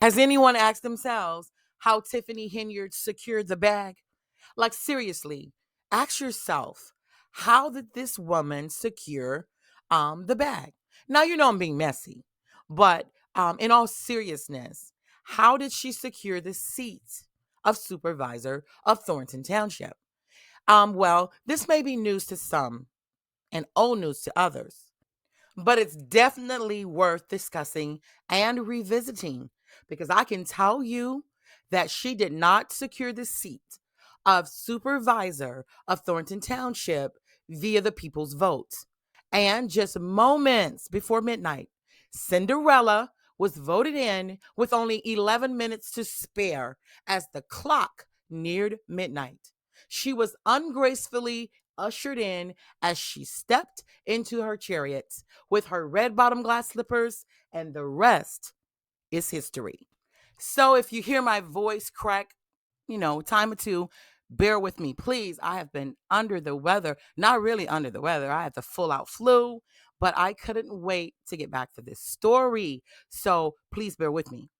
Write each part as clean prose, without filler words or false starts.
Has anyone asked themselves how Tiffany Henyard secured the bag? Like, seriously, ask yourself, how did this woman secure the bag? Now, you know I'm being messy, but in all seriousness, how did she secure the seat of Supervisor of Thornton Township? Well, this may be news to some and old news to others, but it's definitely worth discussing and revisiting because I can tell you that she did not secure the seat of Supervisor of Thornton Township via the people's vote. And just moments before midnight, Cinderella was voted in with only 11 minutes to spare as the clock neared midnight. She was ungracefully ushered in as she stepped into her chariot with her red bottom glass slippers, and the rest is history. So if you hear my voice crack, time or two, bear with me, please. I have been under the weather, not really under the weather. I had the full out flu, but I couldn't wait to get back to this story. So please bear with me.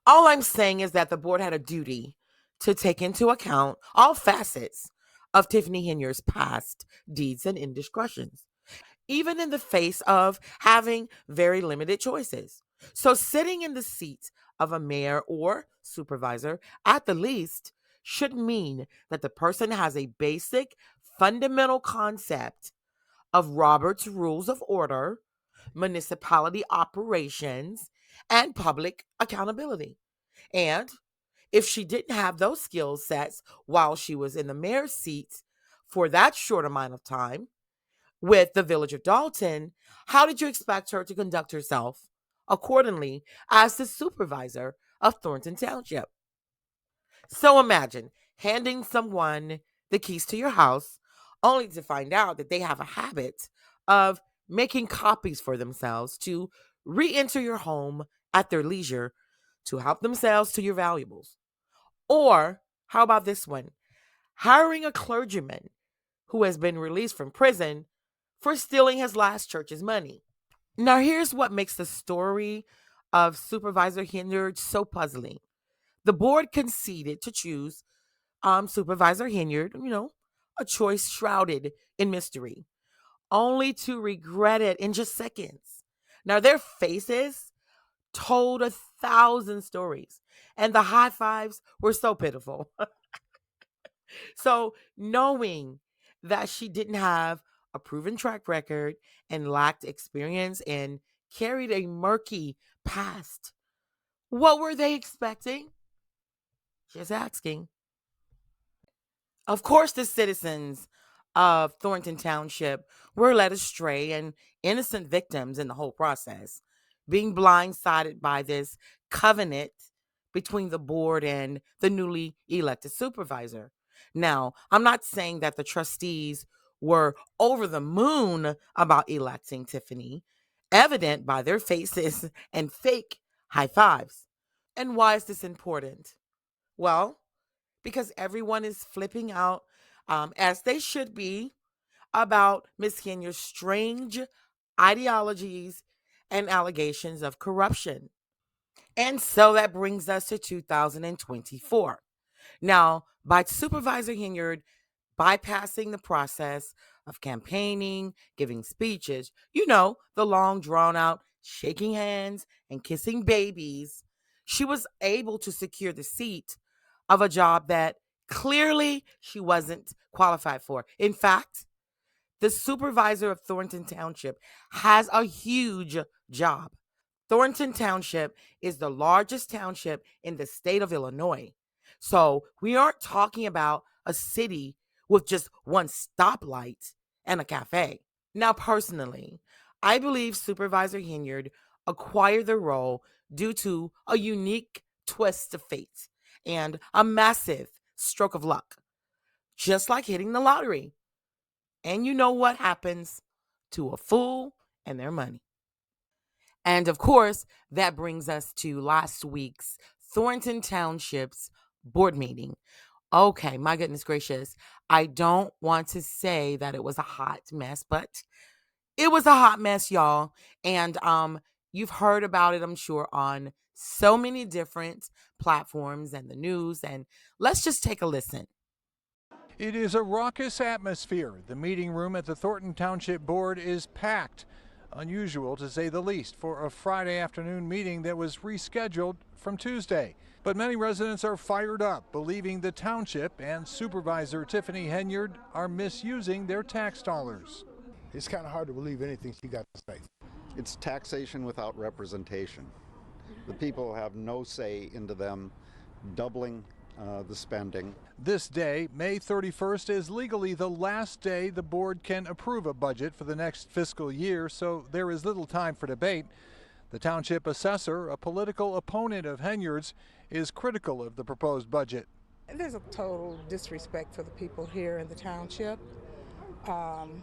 All I'm saying is that the board had a duty to take into account all facets of Tiffany Henyard's past deeds and indiscretions, even in the face of having very limited choices. So, sitting in the seat of a mayor or supervisor, at the least, should mean that the person has a basic, fundamental concept of Robert's Rules of Order, municipality operations, and public accountability. And if she didn't have those skill sets while she was in the mayor's seat for that short amount of time, with the village of Dolton, how did you expect her to conduct herself accordingly as the supervisor of Thornton Township? So imagine handing someone the keys to your house only to find out that they have a habit of making copies for themselves to re enter your home at their leisure to help themselves to your valuables. Or how about this one? Hiring a clergyman who has been released from prison for stealing his last church's money. Now, here's what makes the story of Supervisor Henyard so puzzling. The board conceded to choose Supervisor Henyard, a choice shrouded in mystery, only to regret it in just seconds. Now, their faces told 1,000 stories, and the high fives were so pitiful. So, knowing that she didn't have a proven track record and lacked experience and carried a murky past, what were they expecting? Just asking. Of course, the citizens of Thornton Township were led astray and innocent victims in the whole process, being blindsided by this covenant between the board and the newly elected supervisor. Now, I'm not saying that the trustees were over the moon about electing Tiffany, evident by their faces and fake high fives. And why is this important? Well, because everyone is flipping out, as they should be, about Miss Kenyon's strange ideologies and allegations of corruption. And so that brings us to 2024. Now, by Supervisor Henyard bypassing the process of campaigning, giving speeches, the long drawn out shaking hands and kissing babies, she was able to secure the seat of a job that clearly she wasn't qualified for. In fact, the supervisor of Thornton Township has a huge job. Thornton Township is the largest township in the state of Illinois. So we aren't talking about a city with just one stoplight and a cafe. Now, personally, I believe Supervisor Henyard acquired the role due to a unique twist of fate and a massive stroke of luck, just like hitting the lottery. And you know what happens to a fool and their money. And of course, that brings us to last week's Thornton Township's board meeting. Okay, my goodness gracious. I don't want to say that it was a hot mess, but it was a hot mess, y'all. And you've heard about it, I'm sure, on so many different platforms and the news. And let's just take a listen. It is a raucous atmosphere. The meeting room at the Thronton Township Board is packed. Unusual, to say the least, for a Friday afternoon meeting that was rescheduled from Tuesday. But many residents are fired up, believing the township and Supervisor Tiffany Henyard are misusing their tax dollars. It's kind of hard to believe anything she got to say. It's taxation without representation. The people have no say into them doubling the spending. This day, May 31st, is legally the last day the board can approve a budget for the next fiscal year, so there is little time for debate. The township assessor, a political opponent of Henyard's, is critical of the proposed budget. There's a total disrespect for the people here in the township.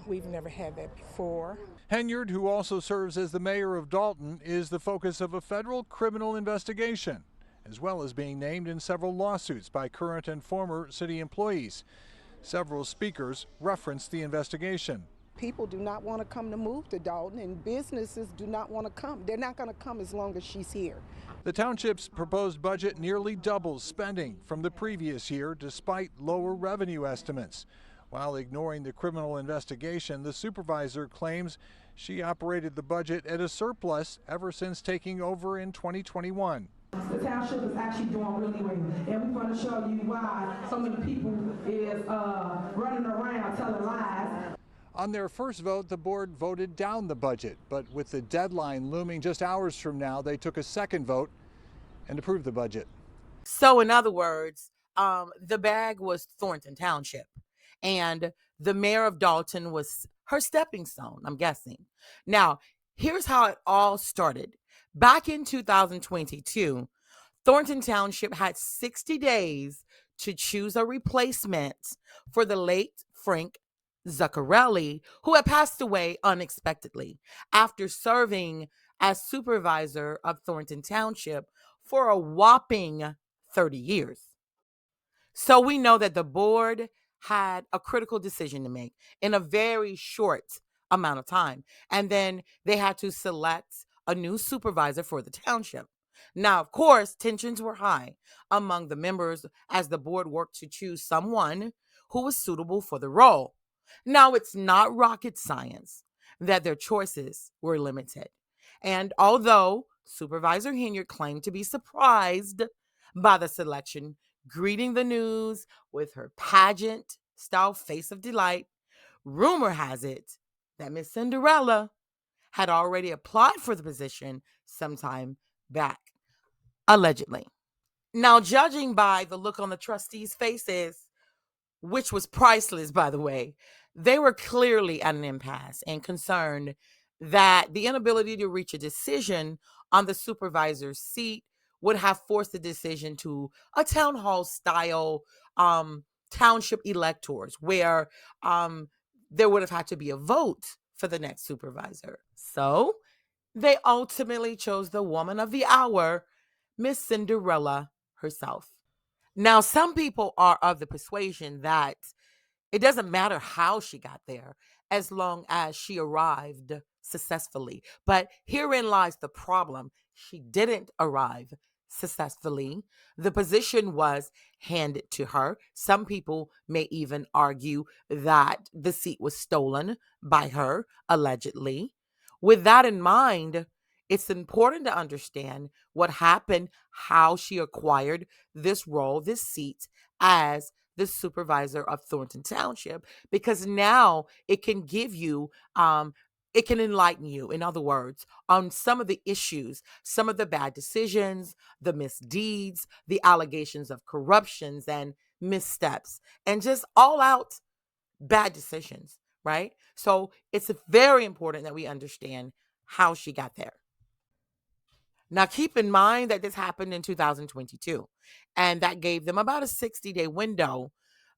We've never had that before. Henyard, who also serves as the mayor of Dolton, is the focus of a federal criminal investigation, as well as being named in several lawsuits by current and former city employees. Several speakers referenced the investigation. People do not want to come to move to Dolton, and businesses do not want to come. They're not going to come as long as she's here. The township's proposed budget nearly doubles spending from the previous year, despite lower revenue estimates. While ignoring the criminal investigation, the supervisor claims she operated the budget at a surplus ever since taking over in 2021. The township is actually doing really well, and we're going to show you why so many people is running around telling lies. On their first vote, the board voted down the budget, but with the deadline looming just hours from now, they took a second vote and approved the budget. So in other words, the bag was Thronton Township, and the mayor of Dolton was her stepping stone, I'm guessing. Now, here's how it all started. Back in 2022, Thronton Township had 60 days to choose a replacement for the late Frank Zuccarelli, who had passed away unexpectedly after serving as supervisor of Thronton Township for a whopping 30 years. So we know that the board had a critical decision to make in a very short amount of time. And then they had to select a new supervisor for the township. Now, of course, tensions were high among the members as the board worked to choose someone who was suitable for the role. Now, it's not rocket science that their choices were limited. And although Supervisor Henyard claimed to be surprised by the selection, greeting the news with her pageant-style face of delight, rumor has it that Miss Cinderella had already applied for the position sometime back, allegedly. Now, judging by the look on the trustees' faces, which was priceless, by the way, they were clearly at an impasse and concerned that the inability to reach a decision on the supervisor's seat would have forced the decision to a town hall style township electors, where there would have had to be a vote for the next supervisor. So they ultimately chose the woman of the hour, Miss Cinderella herself. Now, some people are of the persuasion that it doesn't matter how she got there as long as she arrived successfully. But herein lies the problem. She didn't arrive successfully. The position was handed to her. Some people may even argue that the seat was stolen by her, allegedly. With that in mind, it's important to understand what happened, how she acquired this role, this seat as the supervisor of Thronton Township, because now it can give you, it can enlighten you, in other words, on some of the issues, some of the bad decisions, the misdeeds, the allegations of corruptions and missteps, and just all out bad decisions, right? So it's very important that we understand how she got there. Now, keep in mind that this happened in 2022, and that gave them about a 60-day window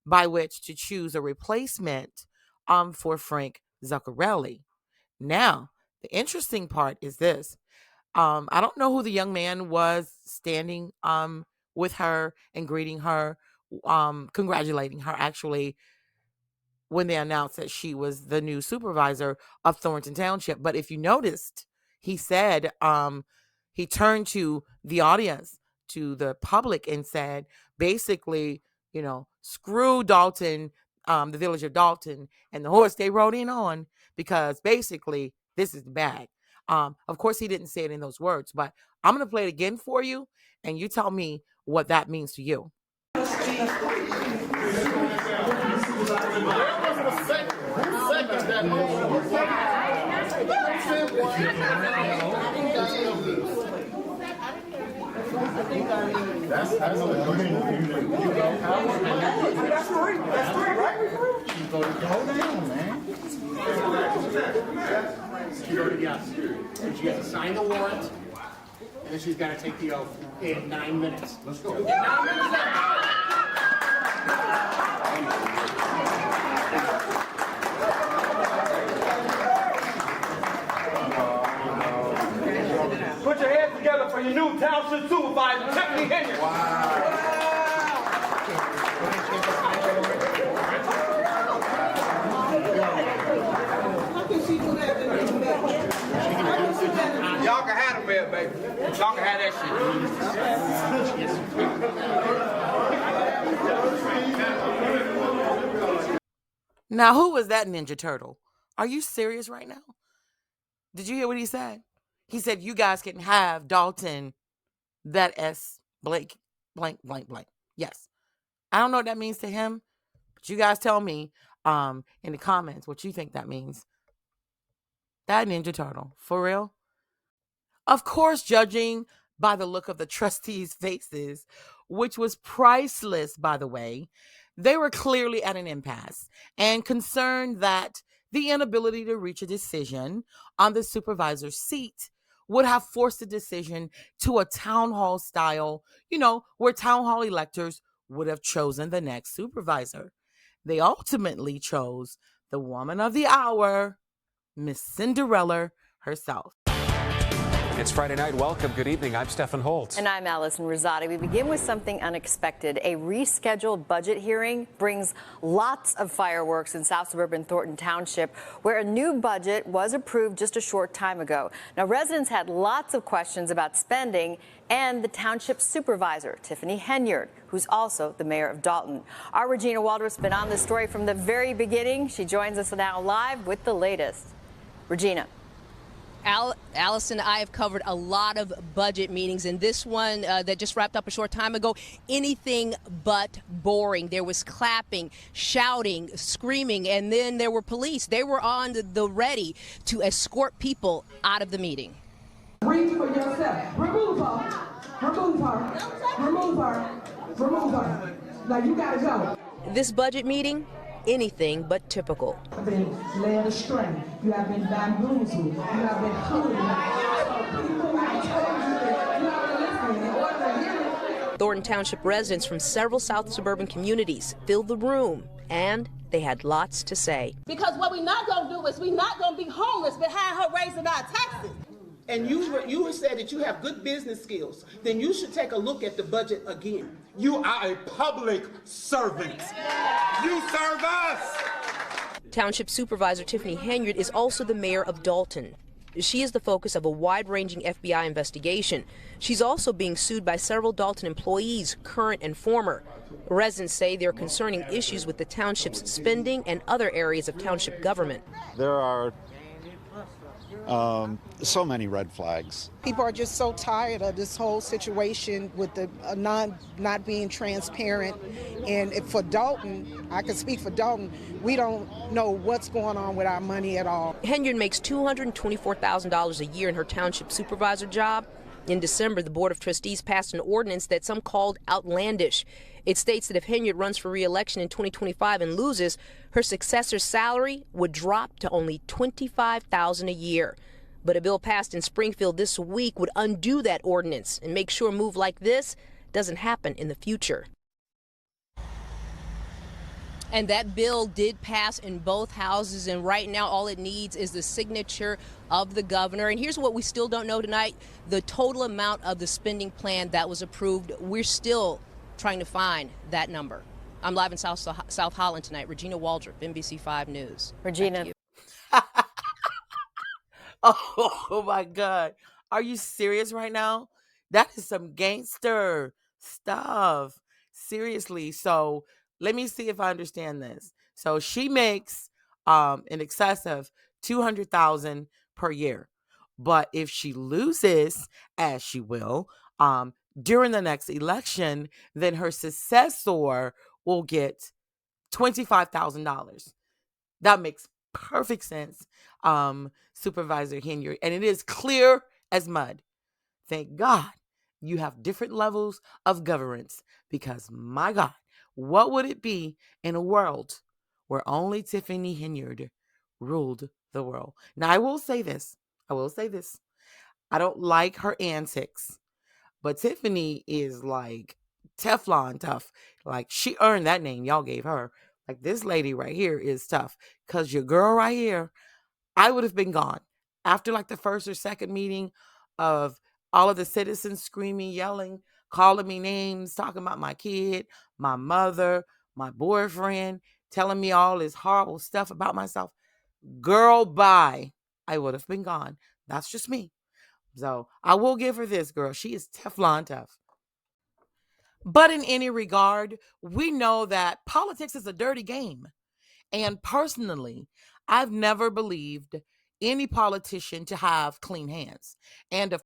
by which to choose a replacement for Frank Zuccarelli. Now, the interesting part is this. I don't know who the young man was standing with her and greeting her, congratulating her, actually, when they announced that she was the new supervisor of Thronton Township. But if you noticed, he said he turned to the audience, to the public, and said, basically, screw Dolton, the village of Dolton, and the horse they rode in on, because basically this is the bag. Of course, he didn't say it in those words, but I'm going to play it again for you, and you tell me what that means to you. And she has to sign the warrant, and then she's got to take the oath in 9 minutes. Let's go. 9 minutes left. Put your hands together for your new township supervisor, Tiffany Henyard. Wow. Y'all can have the mayor, baby. Y'all can have that shit. Now, who was that Ninja Turtle? Are you serious right now? Did you hear what he said? He said, you guys can have Dolton, that S blank, blank, blank, blank. Yes. I don't know what that means to him, but you guys tell me in the comments what you think that means. That Ninja Turtle, for real? Of course, judging by the look of the trustees' faces, which was priceless, by the way, they were clearly at an impasse and concerned that the inability to reach a decision on the supervisor's seat would have forced the decision to a town hall style, where town hall electors would have chosen the next supervisor. They ultimately chose the woman of the hour, Miss Cinderella herself. It's Friday night. Welcome. Good evening. I'm Stephen Holt. And I'm Allison Rosati. We begin with something unexpected. A rescheduled budget hearing brings lots of fireworks in South Suburban Thornton Township, where a new budget was approved just a short time ago. Now, residents had lots of questions about spending and the township supervisor, Tiffany Henyard, who's also the mayor of Dolton. Our Regina Waldrop's been on this story from the very beginning. She joins us now live with the latest. Regina. Allison, I have covered a lot of budget meetings, and this one that just wrapped up a short time ago, anything but boring. There was clapping, shouting, screaming, and then there were police. They were on the ready to escort people out of the meeting. Read for yourself. Remove her. Remove her. Remove her. Remove her. Now you gotta go. This budget meeting, anything but typical. You have been led astray. You have been bamboozled. You have been hooded. Thornton Township residents from several South Suburban communities filled the room, and they had lots to say. Because what we're not going to do is we're not going to be homeless behind her raising our taxes. And you said that you have good business skills, then you should take a look at the budget again. You are a public servant. You serve us. Township Supervisor Tiffany Henyard is also the mayor of Dolton. She is the focus of a wide-ranging FBI investigation. She's also being sued by several Dolton employees, current and former. Residents say there are concerning issues with the township's spending and other areas of township government. There are so many red flags. People are just so tired of this whole situation with the not being transparent. And for Dolton, I can speak for Dolton, we don't know what's going on with our money at all. Henyard makes $224,000 a year in her township supervisor job. In December, the Board of Trustees passed an ordinance that some called outlandish. It states that if Henyard runs for re-election in 2025 and loses, her successor's salary would drop to only $25,000 a year. But a bill passed in Springfield this week would undo that ordinance and make sure a move like this doesn't happen in the future. And that bill did pass in both houses, and right now all it needs is the signature of the governor. And here's what we still don't know tonight: the total amount of the spending plan that was approved. We're still trying to find that number. I'm live in South Holland tonight. Regina Waldrop, NBC5 News. Regina. Oh my God. Are you serious right now? That is some gangster stuff. Seriously. So let me see if I understand this. So she makes in excess of 200,000 per year. But if she loses, as she will, during the next election, then her successor will get $25,000. That makes perfect sense, Supervisor Henyard. And it is clear as mud. Thank God you have different levels of governance because, my God, what would it be in a world where only Tiffany Henard ruled the world? Now, I will say this. I don't like her antics, but Tiffany is like Teflon tough. Like, she earned that name y'all gave her. Like, this lady right here is tough because your girl right here, I would have been gone after like the first or second meeting of all of the citizens screaming, yelling, calling me names, talking about my kid, my mother, my boyfriend, telling me all this horrible stuff about myself. Girl, bye. I would have been gone. That's just me. So I will give her this, girl. She is Teflon tough. But in any regard, we know that politics is a dirty game. And personally, I've never believed any politician to have clean hands. And of